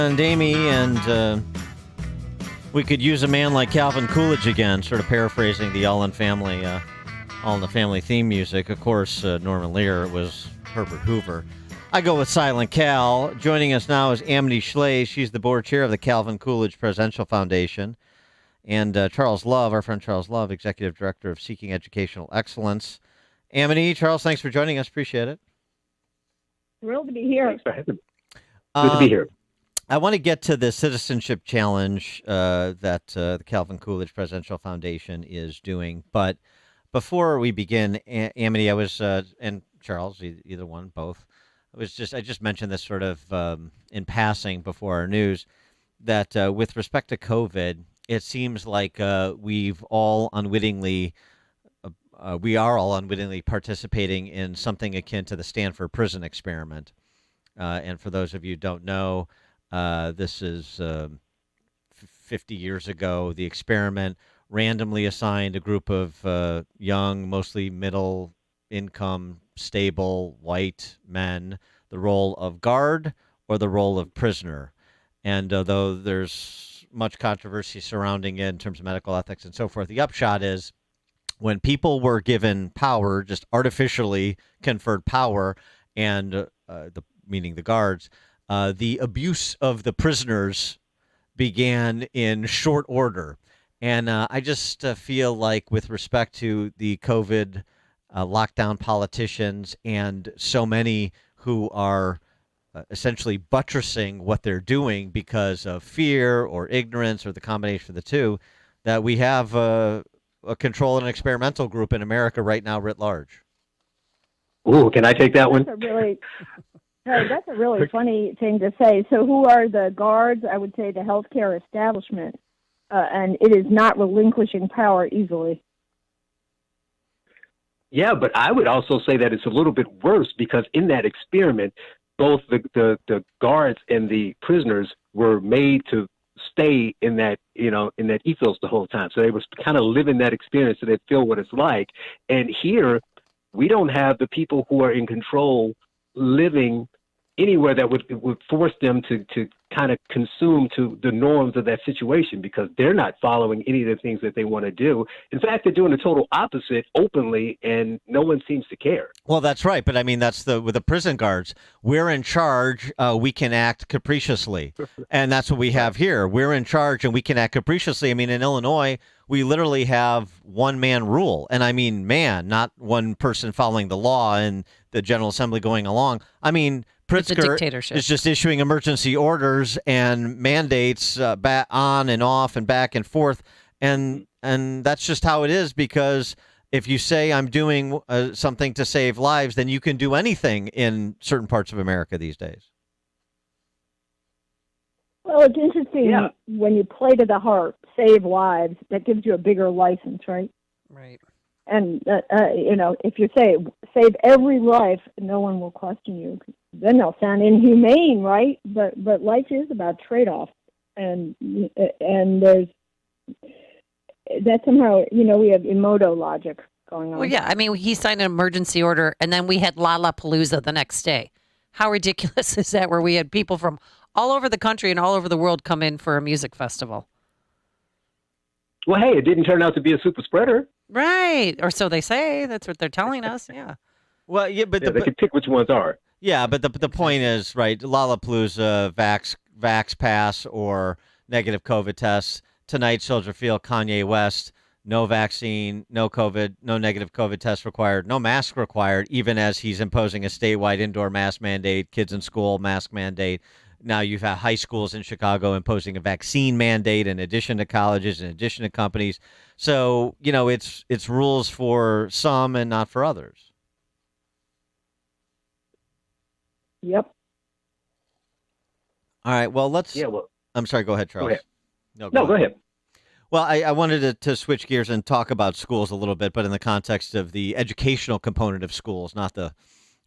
And Amy, and we could use a man like Calvin Coolidge again, sort of paraphrasing the All in the Family theme music. Of course, Norman Lear was Herbert Hoover. I go with Silent Cal. Joining us now is Amity Shlaes. She's the board chair of the Calvin Coolidge Presidential Foundation. And Charles Love, our friend Charles Love, executive director of Seeking Educational Excellence. Amity, Charles, thanks for joining us. Appreciate it. Thrilled to be here. Thanks for having me. Good to be here. I want to get to the citizenship challenge that the Calvin Coolidge Presidential Foundation is doing. But before we begin, Amity, I was, and Charles, either one, both, I just mentioned this sort of in passing before our news, that with respect to COVID, it seems like we are all unwittingly participating in something akin to the Stanford prison experiment. And for those of you who don't know, this is 50 years ago. The experiment randomly assigned a group of young, mostly middle income, stable, white men the role of guard or the role of prisoner. And though there's much controversy surrounding it in terms of medical ethics and so forth, the upshot is when people were given power, just artificially conferred power, and meaning the guards, the abuse of the prisoners began in short order. And I just feel like with respect to the COVID lockdown politicians and so many who are essentially buttressing what they're doing because of fear or ignorance or the combination of the two, that we have a control and experimental group in America right now writ large. Ooh, can I take that one? That's a really funny thing to say. So who are the guards? I would say the healthcare establishment, and it is not relinquishing power easily. Yeah, but I would also say that it's a little bit worse because in that experiment, both the guards and the prisoners were made to stay in that ethos the whole time. So they were kind of living that experience so they feel what it's like. And here, we don't have the people who are in control living anywhere that would force them to kind of consume to the norms of that situation because they're not following any of the things that they want to do. In fact, they're doing the total opposite openly, and no one seems to care. Well, that's right. But I mean, with the prison guards. We're in charge. We can act capriciously. And that's what we have here. We're in charge and we can act capriciously. I mean, in Illinois, we literally have one-man rule. And I mean, man, not one person following the law and the General Assembly going along. I mean, Pritzker is just issuing emergency orders and mandates on and off and back and forth. And that's just how it is, because if you say I'm doing something to save lives, then you can do anything in certain parts of America these days. Well, it's interesting when you play to the heart, save lives, that gives you a bigger license, right? Right. And, if you say save every life, no one will question you. Then they'll sound inhumane, right? But life is about trade-offs. And there's that somehow, we have Emoto logic going on. Well, yeah. I mean, he signed an emergency order, and then we had Lollapalooza the next day. How ridiculous is that, where we had people from all over the country and all over the world come in for a music festival? Well, hey, it didn't turn out to be a super spreader. Right. Or so they say. That's what they're telling us. Yeah. Well, yeah, but they can pick which ones are. Yeah, but the point is, right, Lollapalooza, Vax Pass, or negative COVID tests. Tonight, Soldier Field, Kanye West, no vaccine, no COVID, no negative COVID test required, no mask required, even as he's imposing a statewide indoor mask mandate, kids in school mask mandate. Now you've had high schools in Chicago imposing a vaccine mandate in addition to colleges, in addition to companies. So, it's rules for some and not for others. Yep. All right. Well, I'm sorry. Go ahead, Charles. Go ahead. No, go ahead. Well, I wanted to switch gears and talk about schools a little bit, but in the context of the educational component of schools, not the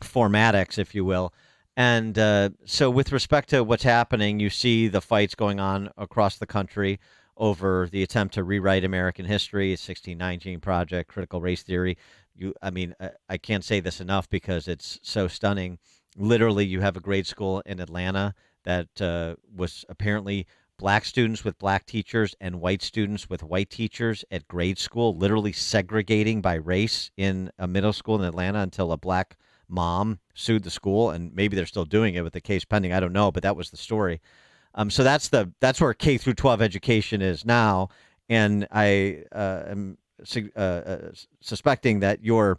formatics, if you will. And so with respect to what's happening, you see the fights going on across the country over the attempt to rewrite American history, 1619 Project, critical race theory. I can't say this enough because it's so stunning. Literally, you have a grade school in Atlanta that was apparently black students with black teachers and white students with white teachers at grade school, literally segregating by race in a middle school in Atlanta until a black mom sued the school, and maybe they're still doing it with the case pending. I don't know, but that was the story. So that's where K through 12 education is now, and I am suspecting that your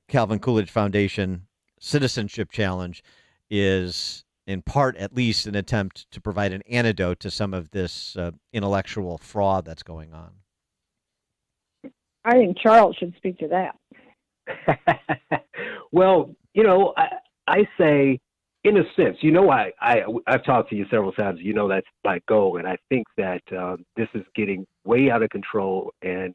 Calvin Coolidge Foundation Citizenship Challenge is, in part at least, an attempt to provide an antidote to some of this intellectual fraud that's going on. I think Charles should speak to that. Well, I say, in a sense, I've talked to you several times. That's my goal, and I think that this is getting way out of control. And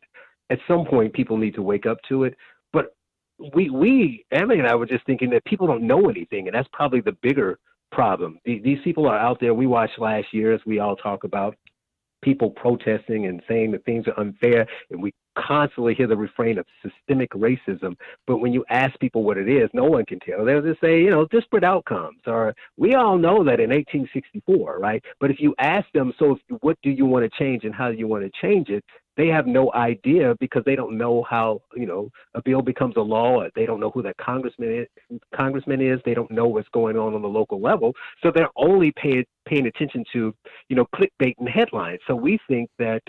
at some point, people need to wake up to it. But Emily and I were just thinking that people don't know anything, and that's probably the bigger problem. These people are out there. We watched last year, as we all talk about, people protesting and saying that things are unfair, and we constantly hear the refrain of systemic racism. But when you ask people what it is, no one can tell. They'll just say, disparate outcomes, or we all know that in 1864, right? But if you ask them, so what do you want to change and how do you want to change it? They have no idea, because they don't know how, a bill becomes a law. Or they don't know who that congressman is. They don't know what's going on the local level. So they're only paying attention to, clickbait and headlines. So we think that,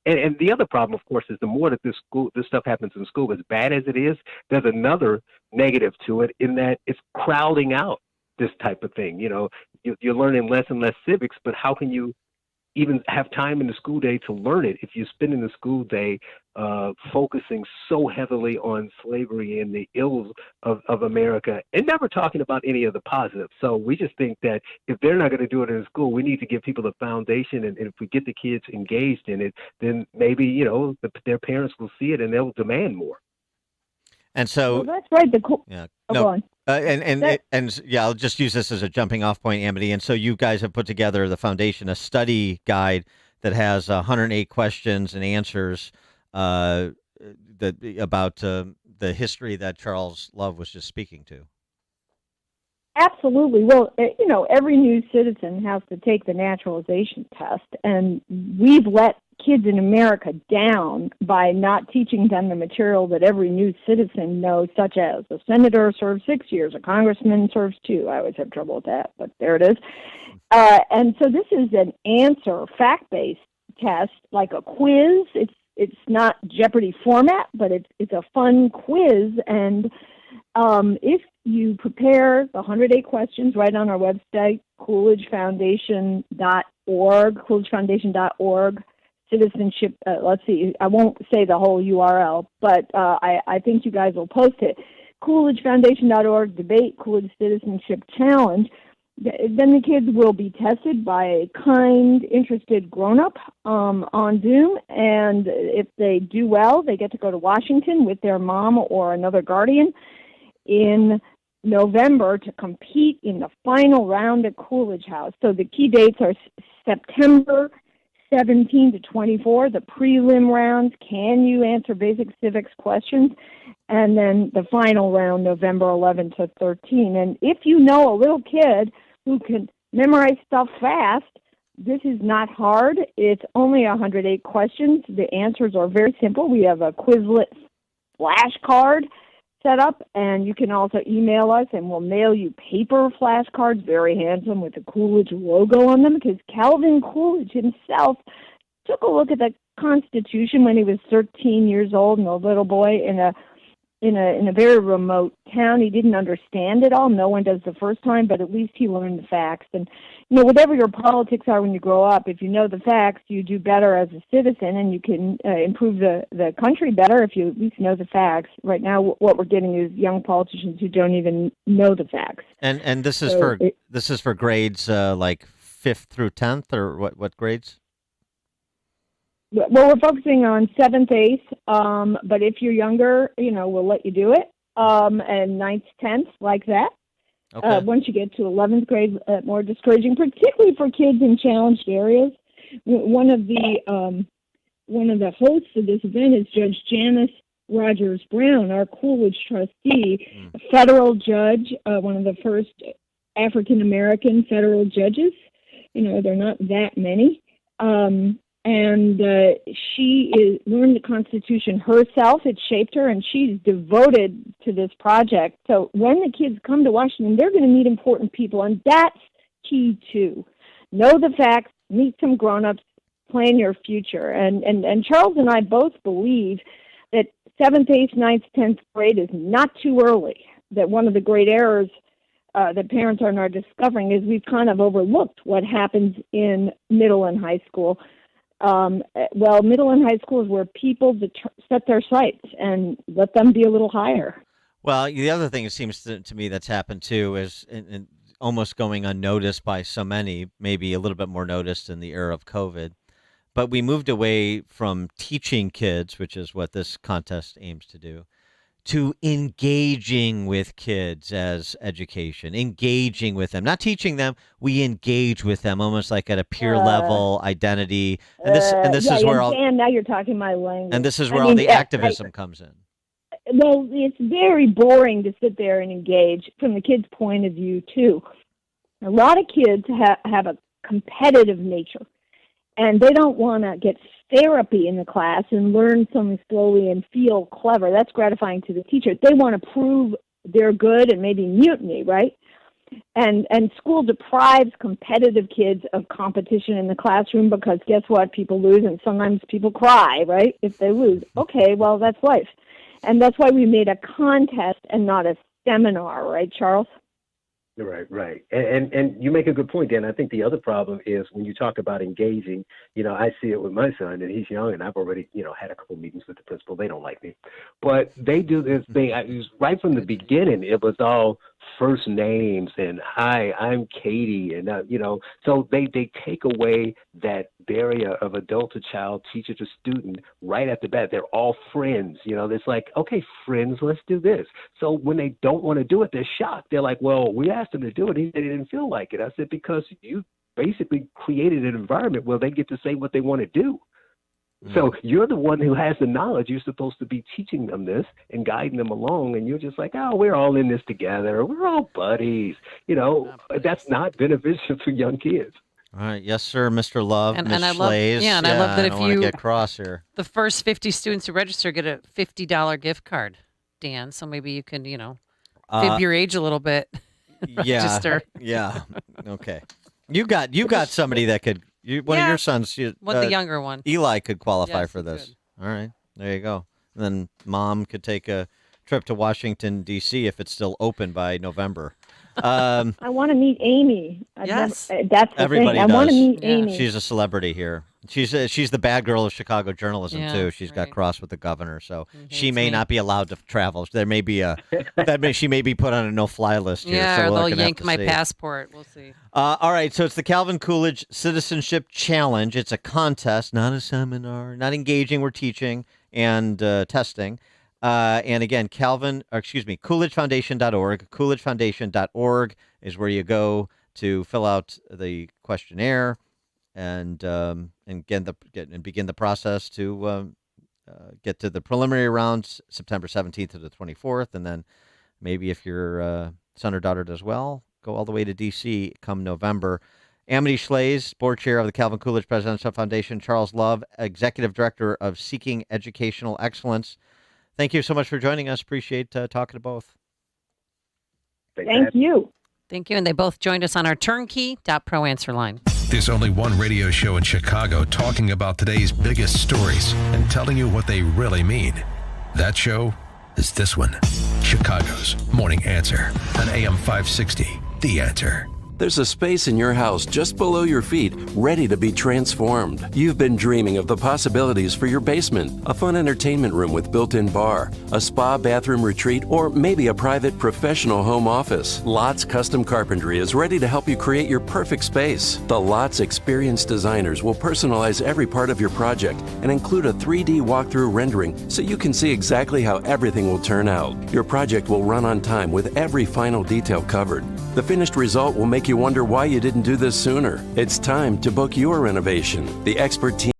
and the other problem, of course, is the more that this stuff happens in school, as bad as it is, there's another negative to it, in that it's crowding out this type of thing. You're learning less and less civics, but how can you even have time in the school day to learn it if you're spending the school day focusing so heavily on slavery and the ills of America, and never talking about any of the positives? So we just think that if they're not going to do it in school, we need to give people a foundation, and if we get the kids engaged in it, then maybe their parents will see it and they'll demand more. And so, well, that's right. yeah, go on. And yeah, I'll just use this as a jumping off point, Amity. And so you guys have put together, the foundation, a study guide that has 108 questions and answers about the history that Charles Love was just speaking to. Absolutely. Well, every new citizen has to take the naturalization test, and we've let kids in America down by not teaching them the material that every new citizen knows, such as a senator serves 6 years, a congressman serves 2. I always have trouble with that, but there it is. And so this is an fact-based test, like a quiz. It's not Jeopardy format, but it's a fun quiz. And if you prepare the 108 questions right on our website, coolidgefoundation.org, Citizenship, let's see, I won't say the whole URL, but I think you guys will post it. CoolidgeFoundation.org, debate Coolidge Citizenship Challenge. Then the kids will be tested by a kind, interested grown-up on Zoom, and if they do well, they get to go to Washington with their mom or another guardian in November to compete in the final round at Coolidge House. So the key dates are September 17 to 24, the prelim rounds, can you answer basic civics questions, and then the final round, November 11 to 13. And if you know a little kid who can memorize stuff fast, this is not hard. It's only 108 questions. The answers are very simple. We have a Quizlet flashcard set up, and you can also email us, and we'll mail you paper flashcards, very handsome, with the Coolidge logo on them, because Calvin Coolidge himself took a look at the Constitution when he was 13 years old and a little boy in a very remote town. He didn't understand it all. No one does the first time, but at least he learned the facts. And whatever your politics are when you grow up, if you know the facts, you do better as a citizen, and you can improve the country better if you at least know the facts. Right now, what we're getting is young politicians who don't even know the facts. And this is this is for grades like 5th through 10th, or what grades? Well, we're focusing on 7th, 8th, but if you're younger, we'll let you do it, and 9th, 10th, like that. Okay. Once you get to 11th grade, more discouraging, particularly for kids in challenged areas. One of the hosts of this event is Judge Janice Rogers Brown, our Coolidge trustee, a federal judge, one of the first African American federal judges. They're not that many. And she learned the Constitution herself. It shaped her, and she's devoted to this project. So when the kids come to Washington, they're going to meet important people, and that's key too. Know the facts, meet some grown-ups, plan your future. And Charles and I both believe that 7th, 8th, 9th, 10th grade is not too early. That one of the great errors that parents are now discovering is we've kind of overlooked what happens in middle and high school. Middle and high school is where people set their sights and let them be a little higher. Well, the other thing it seems to me that's happened too is and almost going unnoticed by so many, maybe a little bit more noticed in the era of COVID. But we moved away from teaching kids, which is what this contest aims to do, to engaging with kids as education, engaging with them, not teaching them. We engage with them almost like at a peer level identity. And this is where Dan, now you're talking my language. And this is where all the activism comes in. Well, it's very boring to sit there and engage from the kids' point of view, too. A lot of kids have a competitive nature, and they don't want to get therapy in the class and learn something slowly and feel clever. That's gratifying to the teacher. They want to prove they're good and maybe mutiny, right? And school deprives competitive kids of competition in the classroom because guess what? People lose, and sometimes people cry, right, if they lose. Okay, well, that's life. And that's why we made a contest and not a seminar, right, Charles? Right. And you make a good point, Dan. I think the other problem is when you talk about engaging, I see it with my son, and he's young, and I've already, had a couple meetings with the principal. They don't like me. But they do this thing. It was right from the beginning, it was all first names and, hi, I'm Katie. And, so they take away that barrier of adult to child, teacher to student right at the bat. They're all friends. It's like, okay, friends, let's do this. So when they don't want to do it, they're shocked. They're like, well, we asked him to do it. He said he didn't feel like it. I said, because you basically created an environment where they get to say what they want to do. So you're the one who has the knowledge. You're supposed to be teaching them this and guiding them along. And you're just like, oh, we're all in this together. We're all buddies. That's not beneficial to young kids. All right. Yes, sir, Mr. Love, Ms. I Shlaes. love, I love that I if don't want to you get cross here. the first 50 students who register get a $50 gift card, Dan. So maybe you can, fib your age a little bit. Register. Yeah. Okay. You got somebody that could. One of your sons. The younger one. Eli could qualify Yes, for he this. could. All right. There you go. And then Mom could take a trip to Washington, D.C. if it's still open by November. I want to meet Amy. Yes. That's the Everybody thing. I want to does. meet Yeah. Amy. She's a celebrity here. She's the bad girl of Chicago journalism too. She's got right. cross with the governor, so she hates may me. not be allowed to travel. There may be she may be put on a no-fly list here. Yeah, so or we're they'll gonna have yank to my see. passport. We'll see. All right, so it's the Calvin Coolidge Citizenship Challenge. It's a contest, not a seminar, not engaging. We're teaching and testing. And again, CoolidgeFoundation.org. CoolidgeFoundation.org is where you go to fill out the questionnaire and begin the process to get to the preliminary rounds September 17th to the 24th, and then maybe if your son or daughter does well, go all the way to D.C. come November. Amity Shlaes, board chair of the Calvin Coolidge Presidential Foundation. Charles Love, executive director of Seeking Educational Excellence. Thank you so much for joining us. Appreciate talking to both. Thank you. Thank you. And they both joined us on our turnkey.pro answer line. There's only one radio show in Chicago talking about today's biggest stories and telling you what they really mean. That show is this one, Chicago's Morning Answer on AM 560, The Answer. There's a space in your house just below your feet, ready to be transformed. You've been dreaming of the possibilities for your basement, a fun entertainment room with built-in bar, a spa bathroom retreat, or maybe a private professional home office. Lots Custom Carpentry is ready to help you create your perfect space. The Lots experienced designers will personalize every part of your project and include a 3D walkthrough rendering so you can see exactly how everything will turn out. Your project will run on time with every final detail covered. The finished result will make you wonder why you didn't do this sooner. It's time to book your renovation. The expert team